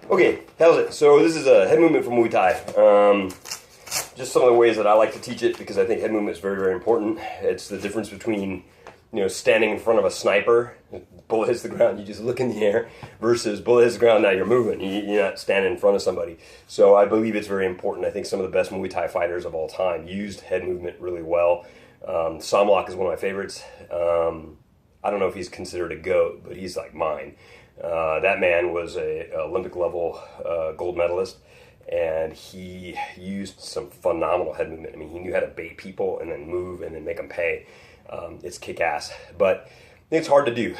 Okay, how's it? So this is a head movement from Muay Thai. Just some of the ways that I like to teach it because I think head movement is very, very important. It's the difference between, standing in front of a sniper, bullet hits the ground, you just look in the air, versus bullet hits the ground, now you're moving. You're not standing in front of somebody. So I believe it's very important. I think some of the best Muay Thai fighters of all time used head movement really well. Somrak is one of my favorites. I don't know if he's considered a GOAT, but he's like mine. That man was a Olympic level gold medalist, and he used some phenomenal head movement. I mean, he knew how to bait people and then move and then make them pay. It's kick-ass, but it's hard to do.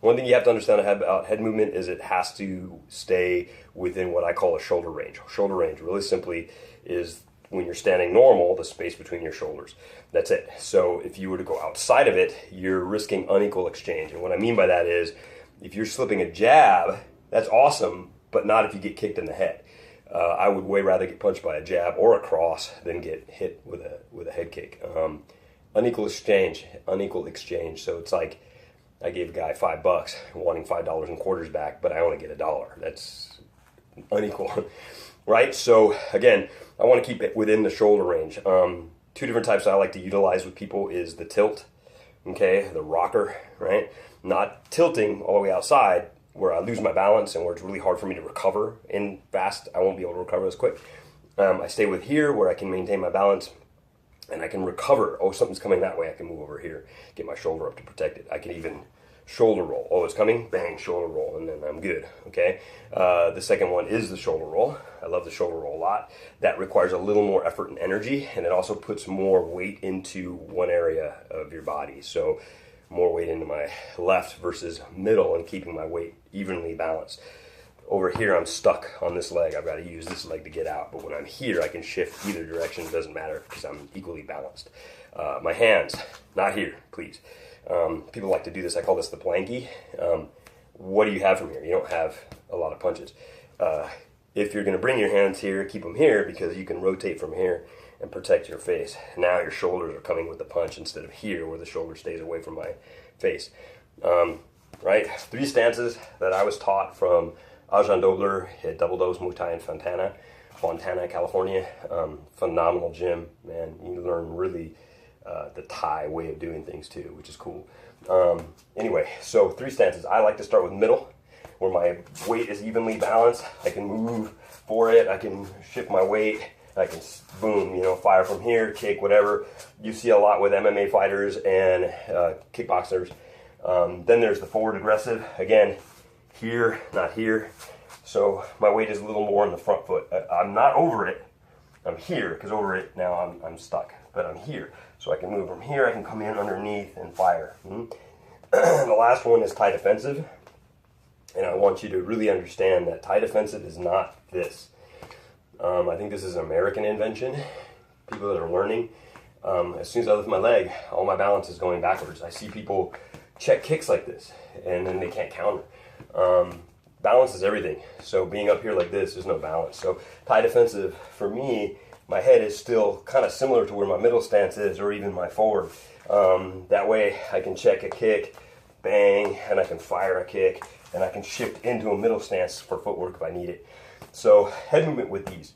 One thing you have to understand about head movement is it has to stay within what I call a shoulder range. Shoulder range, really simply, is when you're standing normal, the space between your shoulders. That's it. So if you were to go outside of it, you're risking unequal exchange. And what I mean by that is, if you're slipping a jab, that's awesome, but not if you get kicked in the head. I would way rather get punched by a jab or a cross than get hit with a head kick. Unequal exchange. So it's like I gave a guy $5 wanting $5 in quarters back, but I only get $1. That's unequal, right? So again, I want to keep it within the shoulder range. Two different types I like to utilize with people is the tilt, okay, the rocker, right? Not tilting all the way outside where I lose my balance and where it's really hard for me to recover in fast. I won't be able to recover as quick. I stay with here where I can maintain my balance and I can recover. Oh, something's coming that way. I can move over here, get my shoulder up to protect it. I can even shoulder roll. Oh, it's coming, bang, shoulder roll, and then I'm good, okay? The second one is the shoulder roll. I love the shoulder roll a lot. That requires a little more effort and energy, and it also puts more weight into one area of your body. So more weight into my left versus middle and keeping my weight evenly balanced. Over here, I'm stuck on this leg. I've got to use this leg to get out. But when I'm here, I can shift either direction. It doesn't matter because I'm equally balanced. My hands, not here, please. People like to do this. I call this the planky. What do you have from here? You don't have a lot of punches. If you're going to bring your hands here, keep them here because you can rotate from here and protect your face. Now your shoulders are coming with the punch instead of here where the shoulder stays away from my face. Right? 3 stances that I was taught from Ajahn Dobler at Double Dose Muay Thai in Fontana, California. Phenomenal gym, man. You learn really the Thai way of doing things too, which is cool. Anyway, so 3 stances. I like to start with middle, where my weight is evenly balanced. I can move for it. I can shift my weight. I can, boom, fire from here, kick, whatever. You see a lot with MMA fighters and kickboxers. Then there's the forward aggressive. Again, here, not here. So my weight is a little more in the front foot. I'm not over it. I'm here, because over it now I'm stuck. But I'm here. So I can move from here. I can come in underneath and fire. The last one is Thai defensive. And I want you to really understand that Thai defensive is not this. I think this is an American invention. People that are learning. As soon as I lift my leg, all my balance is going backwards. I see people check kicks like this, and then they can't counter. Balance is everything. So being up here like this, there's no balance. So Thai defensive, for me, my head is still kind of similar to where my middle stance is, or even my forward. That way I can check a kick, bang, and I can fire a kick, and I can shift into a middle stance for footwork if I need it. So head movement with these.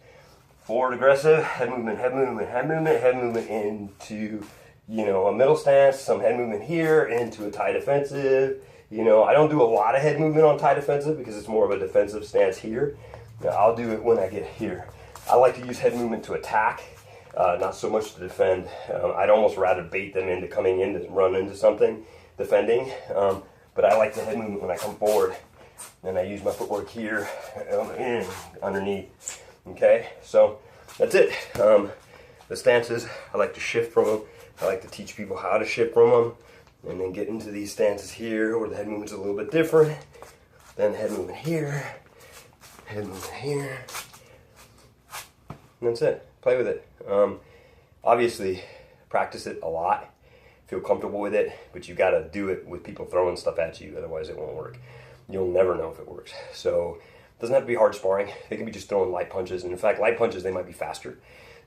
Forward aggressive, head movement, head movement, head movement, head movement into, a middle stance, some head movement here, into a Thai defensive. I don't do a lot of head movement on Thai defensive because it's more of a defensive stance here. Now, I'll do it when I get here. I like to use head movement to attack, not so much to defend. I'd almost rather bait them into coming in to run into something, defending. But I like the head movement when I come forward. Then I use my footwork here, underneath. Okay, so that's it. The stances, I like to shift from them. I like to teach people how to shift from them. And then get into these stances here where the head movement's a little bit different. Then head movement here, head movement here. And that's it. Play with it. Obviously, practice it a lot. Feel comfortable with it, but you got to do it with people throwing stuff at you. Otherwise, it won't work. You'll never know if it works. So it doesn't have to be hard sparring. They can be just throwing light punches. And in fact, light punches, they might be faster.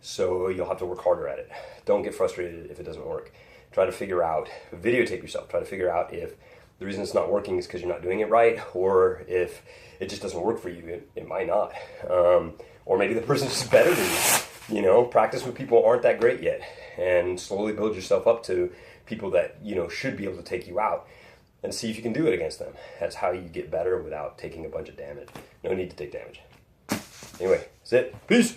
So you'll have to work harder at it. Don't get frustrated if it doesn't work. Try to figure out, videotape yourself. Try to figure out if the reason it's not working is because you're not doing it right, or if it just doesn't work for you, it might not. Or maybe the person's just better than you. You know, practice with people who aren't that great yet, and slowly build yourself up to people that, you know, should be able to take you out, and see if you can do it against them. That's how you get better without taking a bunch of damage. No need to take damage. Anyway, that's it. Peace!